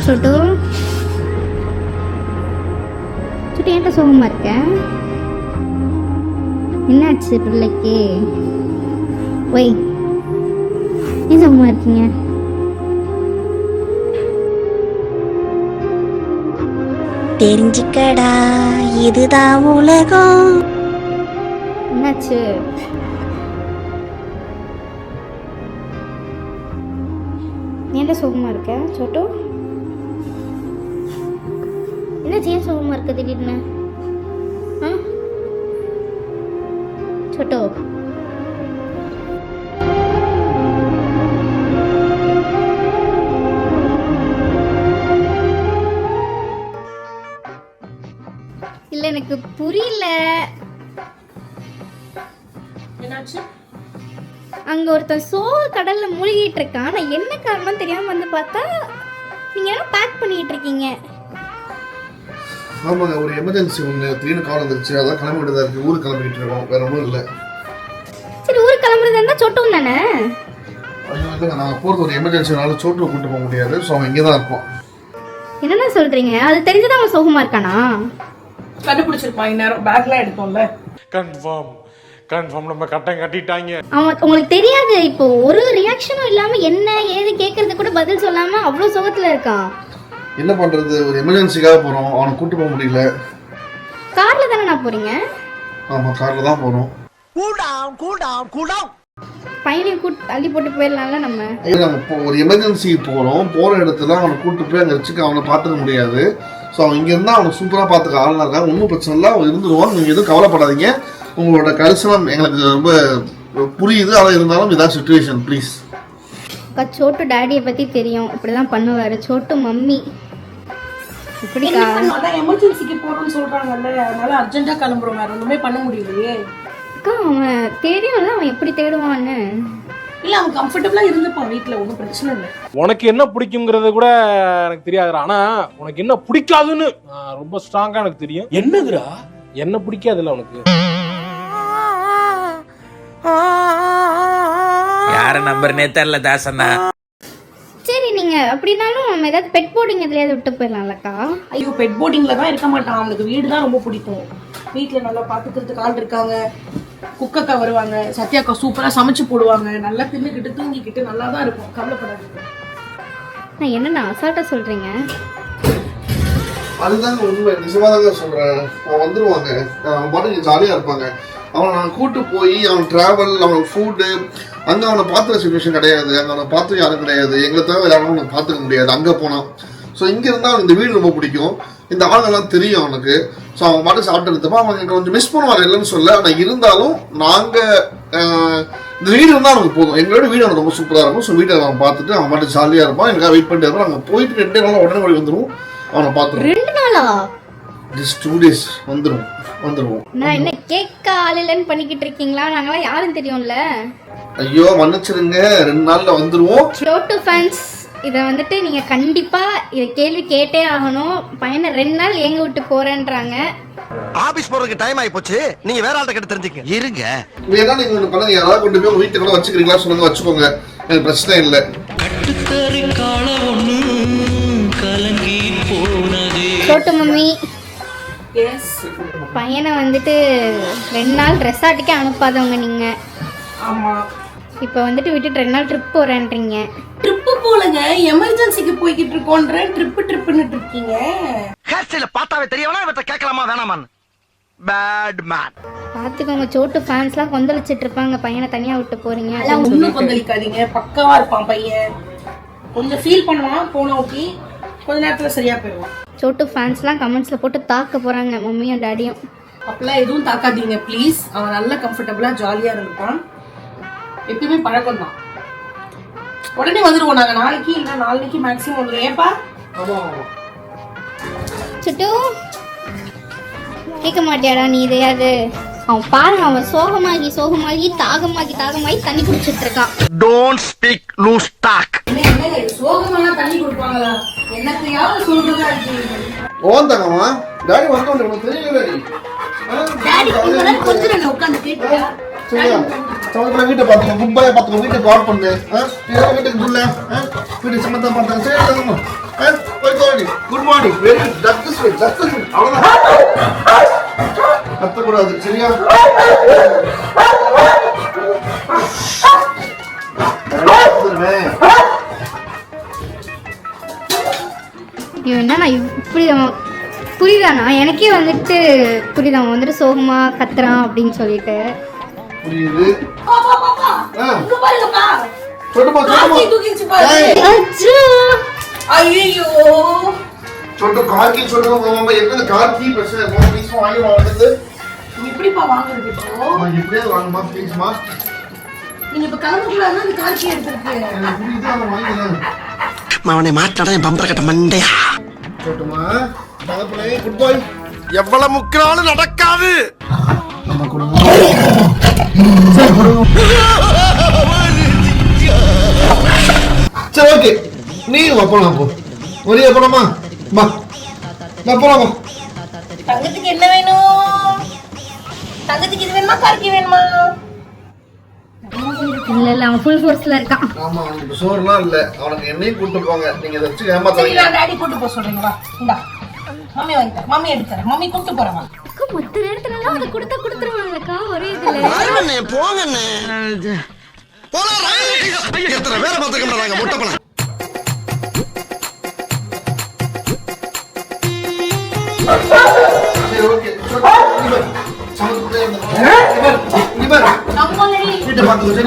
சுட்டு சுட்டு என்கிட்ட சோகமாக இருக்க? என்னாச்சு பிள்ளைக்கு? ஒய் ஏன் சோகமாக இருக்கீங்க? தெரிஞ்சுக்கடா இதுதான் உலகம். என்னாச்சு? ஏன்டா சோகமாக இருக்க சோட்டு? என்னாச்சு, ஏன் சோகமாக இருக்க திடீர்னு? ஆ சோட்டு இல்லை, எனக்கு புரியல. என்னாச்சு? அங்கே ஒருத்தன் சோக கடலில் மூழ்கிட்டு இருக்கான். நான் என்ன காரணம் தெரியாமல் வந்து பார்த்தா நீங்கள் என்ன பேக் பண்ணிக்கிட்டு இருக்கீங்க? ஆமாங்க, ஒரு எமர்ஜென்சி ஒன்று திடீர்னு கால் வந்துருச்சு, அதான் கிளம்பிட்டு தான் இருக்கு. ஊருக்கு கிளம்பிட்டு இருக்கோம், வேற ஒன்றும் இல்லை. சரி, ஊருக்கு கிளம்புறதா இருந்தால் சொட்டும் தானே? ஐயோ இல்லைங்க, நாங்கள் போகிறது ஒரு எமர்ஜென்சினால சோட்டுவை கூட்டு போக முடியாது. ஸோ அவன் இங்கே தான் இருப்போம். என்னென்ன சொல்கிறீங்க? அது தெரிஞ்சுதான் அவன் சோகமாக இருக்கானா? கண்டுபிடிச்சிருப்பான் இந்நேரம், பேக்லாம் எடுத்தோம்ல. கன்ஃபார்ம் நம்ம கட்டம் கட்டிட்டாங்க. அவன் உங்களுக்கு தெரியாது, இப்போ ஒரு ரியாக்ஷனும் இல்லாமல் என்ன ஏது கேட்கறது கூட பதில் சொல்லாமல் அவ்வளோ சோகத்தில் இருக்கான். என்ன பண்ணுறது, ஒரு எமர்ஜென்சிக்காக போகிறோம், அவனை கூட்டு போக முடியல. காரில் தானே நான் போகிறீங்க? ஆமாம், காரில் தான் போகிறோம். பையனையும் கூட்டு தள்ளி போட்டு போயிடலாம்ல நம்ம. நம்ம இப்போ ஒரு எமர்ஜென்சி போகிறோம், போகிற இடத்துல அவனை கூட்டு போய் அங்கே வச்சுக்க அவனை பார்த்துக்க முடியாது. ஸோ அவன் இங்கே இருந்தால் அவனை சூப்பராக பார்த்துக்க ஆளுநர் இருக்காங்க. ஒன்றும் பிரச்சனை இல்லை, அவன் இருந்துருவான். நீங்கள் எதுவும் கவலைப்படாதீங்க. உங்களோட கரிசனம் எங்களுக்கு ரொம்ப புரியுது, ஆனால் இருந்தாலும் இதான் சுச்சுவேஷன், ப்ளீஸ். சோட்டு டேடியை பற்றி தெரியும், இப்படிதான் பண்ணுவார். சோட்டு மம்மி இப்படிக்கா? அதான் எமர்ஜென்சிக்கு போறோம்னு சொல்றாங்கல்ல, அதனால அர்ஜென்ட்டா கிளம்புறோம், வேற ஒண்ணுமே பண்ண முடியலையே. அக்கா, அவன் தெரியும்ல அவன் எப்படி தேடுவான்னு. இல்ல, அவன் கம்ஃபர்டபுளா இருந்துப்பான் வீட்டுல, ஒன்றும் பிரச்சனை இல்லை. உனக்கு என்ன பிடிக்குங்கிறது கூட எனக்கு தெரியாதுடா, ஆனா உனக்கு என்ன பிடிக்காதுன்னு ரொம்ப ஸ்ட்ராங்கா எனக்கு தெரியும். என்னதுடா? என்ன பிடிக்காதுல்ல உனக்கு? யார நம்பர்னே தெரியல தாசண்ணா. சரி, நீங்க அப்படின்னாலும் நம்ம ஏதாவது பெட் போர்டிங் எதுலையாவது விட்டு போயிடலாம்லக்கா? ஐயோ, பெட் போர்டிங்ல தான் இருக்க மாட்டான். அவனுக்கு வீடு தான் ரொம்ப பிடிக்கும். வீட்டுல நல்லா பாத்துக்கிறதுக்கு ஆள் இருக்காங்க. குக்கக்கா வருவாங்க, சத்யாக்கா சூப்பரா சமைச்சு போடுவாங்க. நல்லா தின்னுக்கிட்டு தூங்கிக்கிட்டு நல்லா தான் இருக்கும், கவலைப்படாதீங்க. நான் என்னண்ணா அசால்ட்டா சொல்றீங்க? அதுதாங்க உண்மை, நிஜமாதாங்க சொல்கிறேன். அவன் வந்துடுவாங்க, அவன் பாட்டுக்கு ஜாலியாக இருப்பாங்க. அவனை நான் கூட்டு போய் அவன் ட்ராவல், அவனுக்கு ஃபுட்டு, அங்கே அவனை பார்த்துற சுச்சுவேஷன் கிடையாது. அங்கே அவனை பார்த்து யாரும் கிடையாது. எங்களை தவிர யாரும் அவனை பார்த்துக்க முடியாது அங்கே போனான். ஸோ இங்கே இருந்தால் அவனுக்கு இந்த வீடு ரொம்ப பிடிக்கும், இந்த ஆளுங்கெல்லாம் தெரியும் அவனுக்கு. ஸோ அவன் பாட்டு சாப்பிட்டு இருந்தப்போ அவன் கொஞ்சம் மிஸ் பண்ணுவாங்க, இல்லைன்னு சொல்ல. ஆனால் இருந்தாலும் நாங்கள் இந்த வீடு இருந்தால் அவனுக்கு போதும். எங்களோட வீடு அவனுக்கு ரொம்ப சூப்பராக இருக்கும். ஸோ வீட்டை அவன் பார்த்துட்டு அவன் பாட்டு ஜாலியாக இருப்பான். எனக்காக வெயிட் பண்ணிட்டு இருப்பான். அங்கே போயிட்டு 2 நாள் உடனே ஓடி வந்துடும். அவனை பார்த்துருவோம். 2 நாளா? ஜஸ்ட் 2 days வந்துடுவோம். நான் என்ன கேட்க ஆள் இல்லைன்னு பண்ணிக்கிட்டு இருக்கீங்களா? நாங்களாம் யாரும் தெரியும்ல. ஐயோ மன்னிச்சிருங்க, 2 நாள்ல வந்துருவோம். சோட்டு ஃபேன்ஸ், இதை வந்துட்டு நீங்க கண்டிப்பா இதை கேள்வி கேட்டே ஆகணும். பையனை 2 நாள் எங்க விட்டு போறேன்றாங்க. ஆபீஸ் போறதுக்கு டைம் ஆயி போச்சு, நீங்க வேற ஆள்கிட்ட கிட்ட தெரிஞ்சுக்க இருங்க. வேணா நீங்க ஒண்ணு பண்ணுங்க, யாராவது கொண்டு போய் வீட்டை கூட வச்சுக்கிறீங்களா சொல்லுங்க, வச்சுக்கோங்க, எனக்கு பிரச்சனை இல்லை. சோட்டு மம்மி, எஸ், பையனை வந்துட்டு 2 நாள் ரெசார்ட்டுக்கே அனுப்பாதவங்க நீங்க. ஆமா, இப்போ வந்துட்டு விட்டுட்டு 2 நாள் ட்ரிப் போறேன்றீங்க. ட்ரிப்பு போலங்க, எமர்ஜென்சிக்கு போய்கிட்டு இருக்கோன்ற ட்ரிப்புன்னு இருக்கீங்க. ஹேர் ஸ்டைல பார்த்தாவே தெரியவனா இவற்றை கேட்கலாமா வேணாமான்னு. Bad man. பாத்துக்கோங்க, சோட்டு ஃபேன்ஸ்லாம் கொந்தளிச்சிட்டு இருப்பாங்க, பையனை தனியா விட்டு போறீங்க. ஒன்னும் கொந்தளிக்காதீங்க, பக்காவா இருப்பான் பையன். கொஞ்சம் ஃபீல் பண்ணுவான், போன ஓகே, கொஞ்ச நேரத்துல சரியா போயிடுவான். சோட்டு ஃபேன்ஸ்லாம் கமெண்ட்ஸ்ல போட்டு தாக்க போறாங்க மம்மியும் டாடியும். அப்பெல்லாம் எதுவும் தாக்காதீங்க ப்ளீஸ். அவன் நல்லா கம்ஃபர்டபுளா ஜாலியா இருப்பான். எப்பயுமே பழக்கம் தான். உடனே வந்துருவோம் நாங்க, நாளைக்கு இல்லை நாளைக்கு மேக்ஸிமம் வந்துடும். ஏப்பா சுட்டு கேட்க மாட்டியாடா நீ இதையாது? அவன் பாருங்க, அவன் சோகமாகி தாகமாகி தண்ணி குடிச்சிட்டு இருக்கான். Don't speak loose talk. என்ன சோகமெல்லாம் தண்ணி கொடுப்பாங்களா? என்னத்தையாவது சொல்றதா இருக்கு. ஓந்தாங்கம்மா, டாடி வந்து உனக்கு தெரியல. டாடி கொஞ்சம் நேரம் உட்காந்து கேட்க சரியா சமத்துல வீட்டை பார்த்துக்கோ குட் பாய் பார்த்துக்கோ வீட்டை கால் பண்ணு வீட்டுக்கு சொல்ல வீட்டுக்கு சம்மந்தா பார்த்தாங்க சரி குட் மார்னிங் வெரி ஜஸ்ட் அவ்வளோதான் கத்தக்கூடாது சரியா என்னண்ணா இப்படி புரியுதாண்ணா? எனக்கே வந்துட்டு புரியுது, அவன் வந்துட்டு சோகமா கத்துறான் அப்படின்னு சொல்லிட்டு. புரியுது இங்க பாருங்கப்பா சொல்லுமா காக்கி தூக்கிச்சு பாரு. அச்சோ ஐயோ சொல்லிட்டு கார்கி சொல்லுங்க என்ன கார்கி பிரச்சனை ப்ளீஸ் வாங்கி வாங்குறது நீ இப்படிப்பா வாங்குறது இப்போ எப்படியாவது வாங்குமா ப்ளீஸ்மா நீங்க இப்ப கலந்துக்குள்ள அந்த காக்கி எடுத்துருக்கு எனக்கு புரியுது அதை வாங்கிக்கிறேன் அவனை மாட்டாடா என் பம்பர கட்ட மண்டையா சொல்லட்டுமா தகப்பனே குட் பாய் எவ்வளவு முக்கினாலும் நடக்காது நம்ம கொடுங்க சரி ஓகே நீ போலாம் போ ஒரே போலாமா வா நான் போலாமா தங்கத்துக்கு என்ன வேணும்? தங்கத்துக்கு இது வேணுமா காக்கி வேணுமா? இல்ல இல்ல, அவன் ஃபுல் ஃபோர்ஸ்ல இருக்கான். ஆமா அவனுக்கு சோறுலாம் இல்ல அவனுக்கு என்னையும் கூட்டு போங்க நீங்க இதை வச்சு சரி ஏமாத்தாதீங்க நான் டாடி கூட்டு போக சொல்றீங்க வா இந்தா மம்மி வாங்கி தரேன் மம்மி எடுத்துறேன் மம்மி கூட்டு போறேன் வா அக்கா மொத்த நேரத்துல எல்லாம் அதை கொடுத்துருவாங்கக்கா ஒரே இதுல. போங்கண்ணே எத்தனை வேலை பார்த்துக்கிட்டு நாங்க முட்டை பண்ண சரி ஓகே சமத்துக்குள்ளே இவர் நம்ம வீட்டை பார்த்துக்கோ சரி